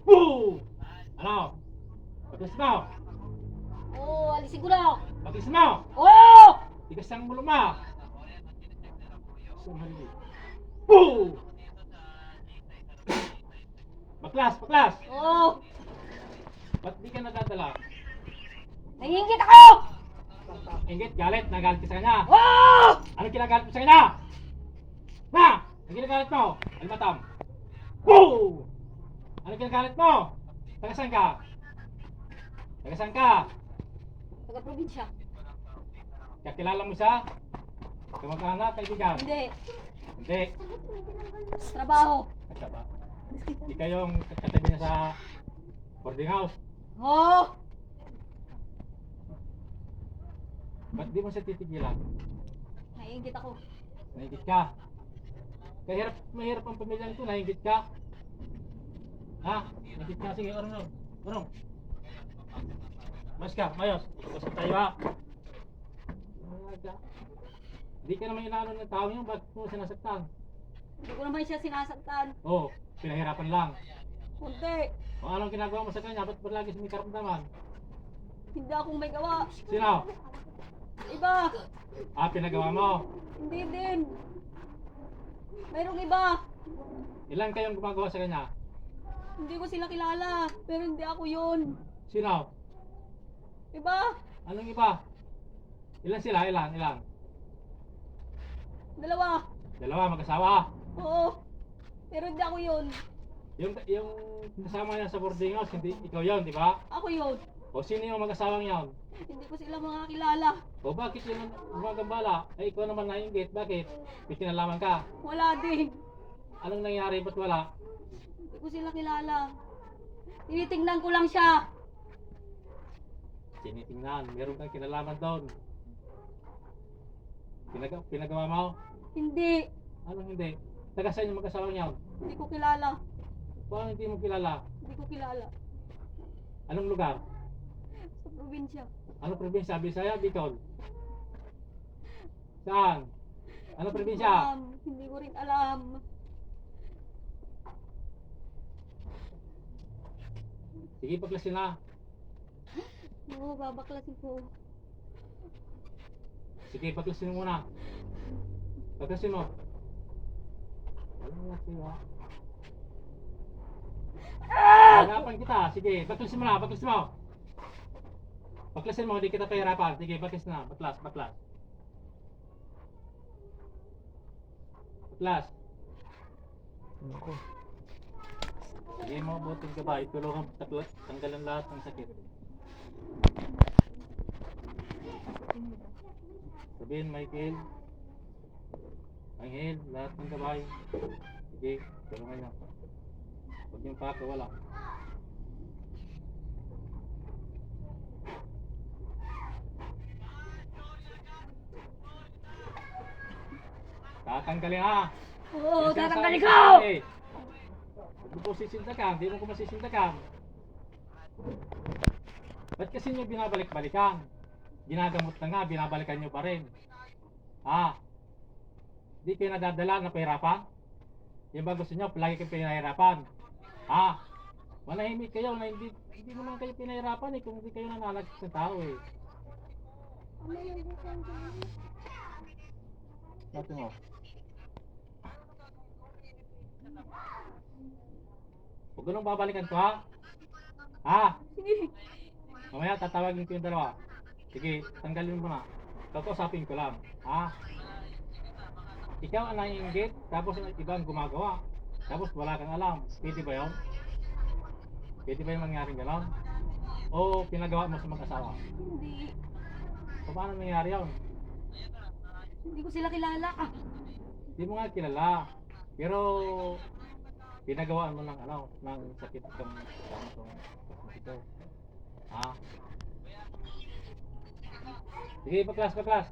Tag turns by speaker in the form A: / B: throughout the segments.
A: Boo! Ano? Pagkas mo!
B: Oo, alisin ko na.
A: Pagkas mo!
B: Oo!
A: Tigas ang mulo mo! Sumali. Boo! Baklas! Baklas!
B: Oo!
A: Ba't di ka nadadala?
B: Nangingit ako!
A: Ingit, galit, nagalit ka sa kanya.
B: Oo!
A: Anong kinagalit mo sa kanya? Ha? Ang kinagalit mo? Almatam. Boo! Anong kinagalit mo? Tagasan ka? Tagasan ka?
B: Taga-probinsya.
A: Kakilala mo siya? Kamag-anak, kaibigan?
B: Hindi.
A: Hindi.
B: Trabaho.
A: Asa ba? Di kayong katabi niya sa boarding house.
B: Oo!
A: Ba't di mo siya titigilan?
B: Naiingit ako.
A: Nahingit ka? Kahirap, mahirap ang pamilya nito, nahingit ka? Ha? Nahingit ka? Sige, orong. Orong. Mas ka, mayos. Basta tayo ha. Hindi ka naman inaano ng tao niyo, bakit mo sinasaktan?
B: Hindi ko naman siya sinasaktan.
A: Oo, pinahirapan lang.
B: Hindi.
A: O anong ginagawa mo sa kanya, ba't ba lagi may karamdaman?
B: Hindi akong may gawa.
A: Sino?
B: Iba.
A: Ah, pinagawa mo.
B: Hindi din. Mayroong iba.
A: Ilan kayong gumagawa sa kanya?
B: Hindi ko sila kilala. Pero hindi ako yun.
A: Sino?
B: Iba.
A: Anong iba? Ilan sila? Ilan?
B: Dalawa.
A: Dalawa, mag-asawa.
B: Oo. Pero hindi ako yun.
A: Yung kasama niya sa boarding house, hindi ikaw yon, di ba?
B: Ako yun.
A: O sino yung mag-asawang yon?
B: Hindi ko sila mga kilala.
A: O bakit yung gumagambala? Ay ikaw naman nainggit, bakit? May kinalaman ka.
B: Wala din.
A: Anong nangyari, ba't wala?
B: Hindi ko sila kilala. Tinitingnan ko lang siya.
A: Tinitingnan, meron kang kinalaman doon. Pinagawa mo?
B: Hindi.
A: Anong hindi? Taga saan yung mag-asawang yon?
B: Hindi ko kilala.
A: Paano hindi mo kilala?
B: Hindi ko kilala.
A: Anong lugar?
B: Sa probinsya.
A: Anong probinsya? Bisaya, Bicol? Saan? Anong probinsya?
B: Hindi ko rin alam.
A: Sige, paklasin na.
B: Oo, babaklasin ko.
A: Sige, paklasin mo muna. Paklasin mo. Alam mo natin, ha? Hanapan kita. Sige, baklasin mo na, baklasin mo. Baklasin mo, hindi kita pahirapan. Sige, baklasin na. Baklas. Baklas.
C: Ako.
A: Sige mo, buting ka ba? Itulungan tanggalan lahat ng sakit. Sabihin, Michael. Angel, lahat ng gabay. Sige, tulungan niyo. Huwag yung paka, wala. Tatanggalin ha.
B: Oo,
A: Yan sinasabi
B: tatanggalin
A: ko
B: ko!
A: eh. Huwag mo po sisintakan, hindi mo ko masisintakan. Ba't kasi nyo binabalik-balikan? Ginagamot na nga, binabalikan nyo pa rin. Di kayo nadadala ng pahirapan? Yung ba gusto nyo, palagi kayong pinahirapan? Manahimik kayo na hindi naman kayo pinahirapan eh, kung hindi kayo nananag sa tao eh. Sabi mo. Huwag ko nang babalikan ko ha? Mamaya tatawagin ko yung dalawa. Sige, tanggalin mo na. Kakausapin ko lang. Ikaw ang naiinggit, tapos ang ibang gumagawa. Tapos wala kang alam. Pwede ba yun? Pwede ba yung mangyaring gano'n? O pinagawa mo sa mag-asawa?
B: Hindi.
A: Paano nangyari yun?
B: Hindi ko sila kilala.
A: Hindi mo nga kilala. Pero pinagawaan mo ng ng sakit itong ito. Sige, paklas.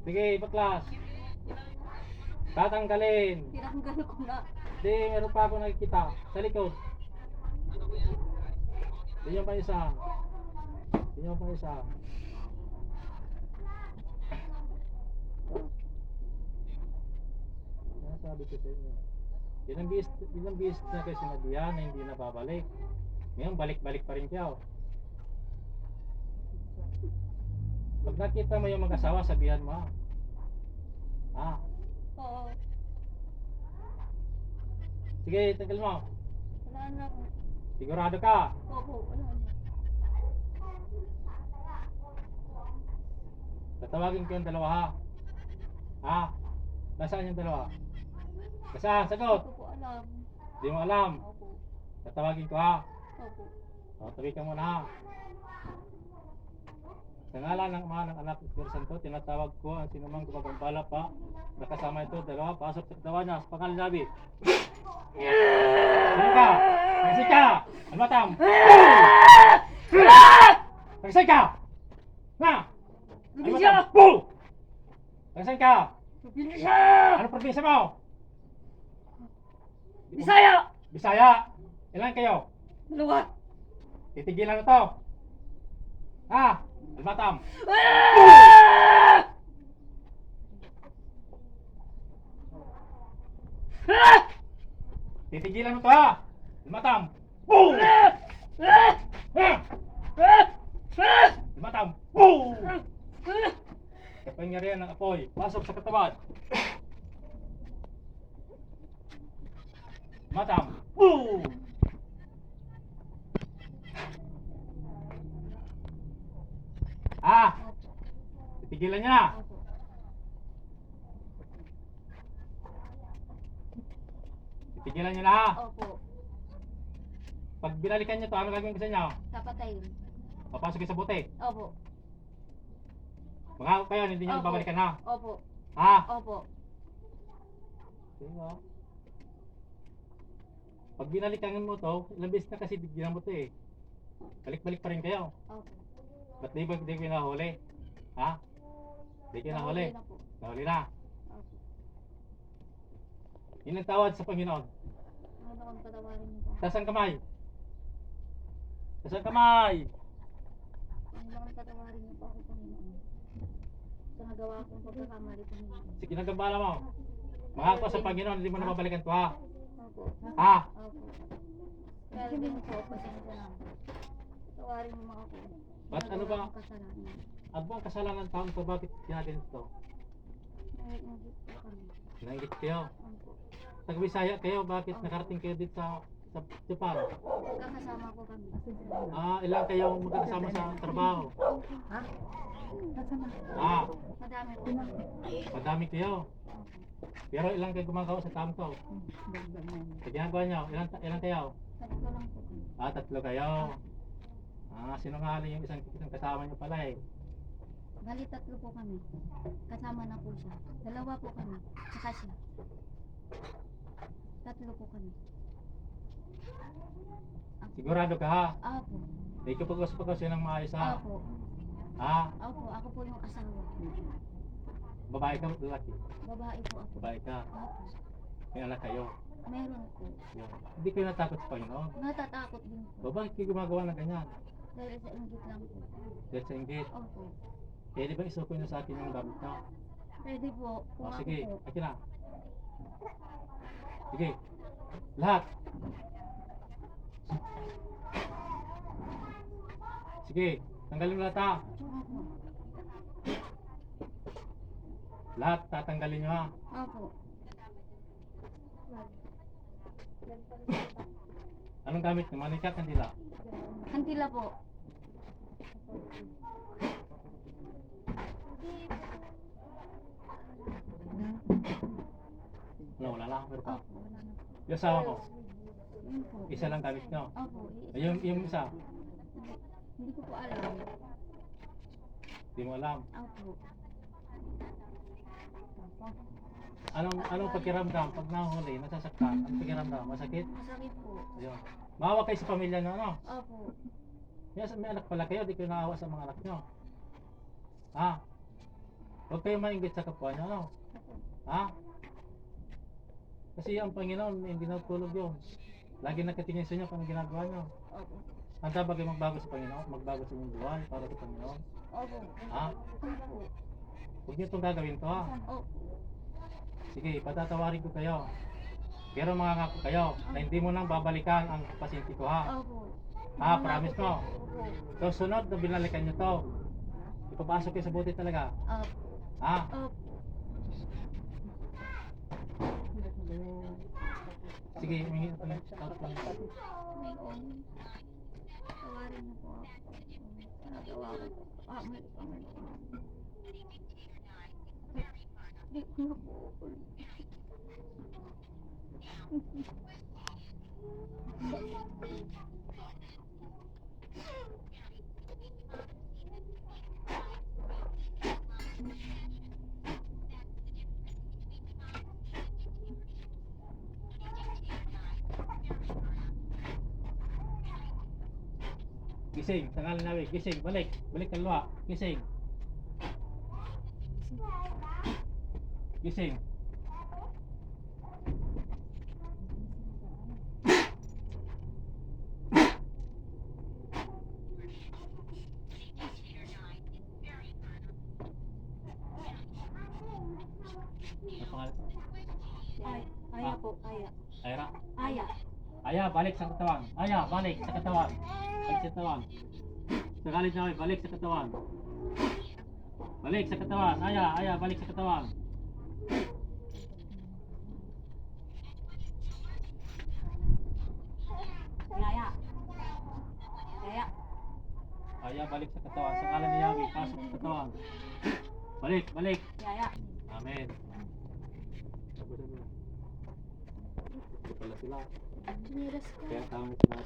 A: Sige, paklas. Tatanggalin.
B: Tinanggal ko na.
A: Hindi, meron pa ako nakikita. Sa likod. Tingnan pa isa. sinasabi ko sa inyo. Ilang bis na kayo sinabihan na hindi na babalik. Ngayon, balik-balik pa rin kayo. Pag nakita mo yung mag-asawa, sabihan mo. Ah,
B: Oo.
A: sige, tanggal mo.
B: Wala na po.
A: Sigurado ka.
B: Opo, wala na.
A: Tatawagin ko yung dalawa ha. Ha? Nasaan yung dalawa? Nasaan?
B: Hindi
A: Sagot!
B: ko po alam.
A: Di mo alam.
B: Opo.
A: Tatawagin ko ha.
B: Opo.
A: O, tabi ka muna ha. Sa ngalan ng Ama ng Anak at Espiritu Santo, tinatawag ko ang sinumang gumagambala pa. Nakasama ito, dalawa, pasok sa katawan niya. Sa pangalan nabi. Sino ka? Tagsay ka! Almatam! Tagsay ka! Na!
B: Probinsya!
A: Almatam! Tagsay ka!
B: Probinsya!
A: Ano probinsya mo?
B: Bisaya!
A: Bisaya! Ilan kayo?
B: Dalawa!
A: Titigilan na to! Ha? Almatam! Titigilan mo to ha! Almatam! Boom! Almatam! Boom! Kapangyarihan ng apoy, pasok sa katawan. Almatam! Boom! Ah! Titigilan niya na!
B: Opo.
A: Titigilan niya na ha!
B: Opo.
A: Pag binalikan niyo to, ano gagawin ko sa inyo?
B: Kapatayin.
A: Papasok kayo sa buti.
B: Opo.
A: Mga kayo, hindi niyo
B: Opo.
A: babalikan ha?
B: Opo.
A: Ha?
B: Opo.
A: Diba? Pag binalikan mo to, ilang beses na kasi bigyan mo to eh. Balik-balik pa rin kayo.
B: Opo.
A: Ba't di ba kayo nahuli? Ha? Di kayo nahuli?
B: Nahuli na po.
A: Nahuli na.
B: Opo.
A: Yun ang tawad sa Panginoon.
B: Ano akong patawarin niyo po?
A: Taas ang kamay. Taas ang kamay.
B: Ano akong patawarin niyo po ako, Panginoon? Sa nagawa kong pagkakamali, Panginoon.
A: Sige, nagambala mo. Mga ko sa Panginoon, hindi mo na babalikan to ha?
B: Opo.
A: Ha?
B: Opo. Pero din po, pasensya na. Patawarin mo mga ako.
A: Ba't ano
B: Nagawa
A: ba?
B: kong kasalanan.
A: Ano ba ang kasalanan ng taon ko? Bakit ginagin ito?
B: Nangit po kami.
A: Naingit kayo.
B: Opo.
A: Taga-Bisaya kayo, bakit nakarating kayo dito sa Japan?
B: Magkakasama po kami.
A: Ah, ilan kayo magkakasama sa trabaho?
B: Ha?
A: Ah,
B: Madami po.
A: madami kayo. Pero ilan kayo gumagawa sa taon to? Sa ginagawa nyo, ilan kayo?
B: Tatlo lang po kami.
A: Ah, tatlo kayo. Ah, sinungaling yung isang kasama nyo pala eh.
B: Bali, tatlo po kami. Kasama na po siya. Dalawa po kami. Saka siya. Tatlo po kami.
A: Sigurado ka ha?
B: Apo.
A: Di ko pag-usap ng maayos ha?
B: Apo.
A: Ha?
B: Apo. Ako po yung asawa.
A: Babae ka, lalaki?
B: Babae po ako.
A: Babae ka.
B: Apo.
A: May anak kayo.
B: Meron po.
A: Yun. Hindi kayo natakot sa Panginoon.
B: Natatakot din po.
A: O bakit kayo gumagawa ng ganyan?
B: Dahil sa inggit lang po.
A: Dahil sa inggit.
B: Opo.
A: Pwede ba isuko nyo sa akin yung gamit nyo?
B: Pwede po. Kung
A: O
B: ako
A: sige,
B: po.
A: akin na. Sige. Lahat. Sige, tanggalin mo lahat ha.
B: Opo.
A: Lahat tatanggalin nyo ha.
B: Opo.
A: Anong gamit nyo? Manika, kandila.
B: Kantila po.
A: Ano, wala lang. Pero pa.
B: Opo. Wala na po.
A: Yung asawa ko,
B: Yun po.
A: isa lang gamit nyo.
B: Opo.
A: Yung isa,
B: Hindi ko po alam.
A: di mo alam.
B: Opo.
A: Anong pakiramdam pag nahuli, nasasaktan? Anong pakiramdam? Masakit?
B: Masakit po.
A: Ayun. Maawa kayo sa pamilya nyo, ano?
B: Opo.
A: Yes, may anak pala kayo, di kayo naawa sa mga anak nyo. Ha? Huwag kayo mainggit sa kapwa nyo, ano? Ha? Kasi ang Panginoon, hindi natulog yun. Lagi nakatingin sa inyo kung anong ginagawa nyo.
B: Opo.
A: Handa ba kayo magbago sa Panginoon? Magbago sa inyong buhay para sa Panginoon?
B: Opo.
A: Ha?
B: Opo.
A: Huwag nyo itong gagawin to, ha?
B: Opo.
A: Sige, patatawarin ko kayo. Pero mangangako kayo na hindi mo nang babalikan ang pasyente ko ha.
B: Opo.
A: Ah, promise mo.
B: Opo.
A: So sunod na binalikan nyo to. Ipapasok kayo sa buti talaga.
B: Opo.
A: Ha?
B: Opo.
A: Sige, humingi ako ng out lang.
B: Ngayon, tawarin niyo po ako. Sa nagawa ko po. Kamali, Panginoon. Hindi ko na po ulit.
A: Gising, tangalan namin. Gising, balik. Balik ng luha. Gising. Gising. Ano pangalan?
B: Ay, aya po, aya.
A: Ayra?
B: Aya.
A: Aya, balik sa katawan. Aya, balik sa katawan. Balik sa katawan. Tangalan namin, balik sa katawan. Balik sa katawan. Aya, aya, balik sa katawan.
B: Yaya. Yaya.
A: Aya, balik sa katawan. Sa ngalan ni Yahweh, pasok sa katawan. Balik, balik.
B: Yaya.
A: Amen. Sabi na. Ito pala sila.
B: Siniras ka.
A: Kaya tama sila.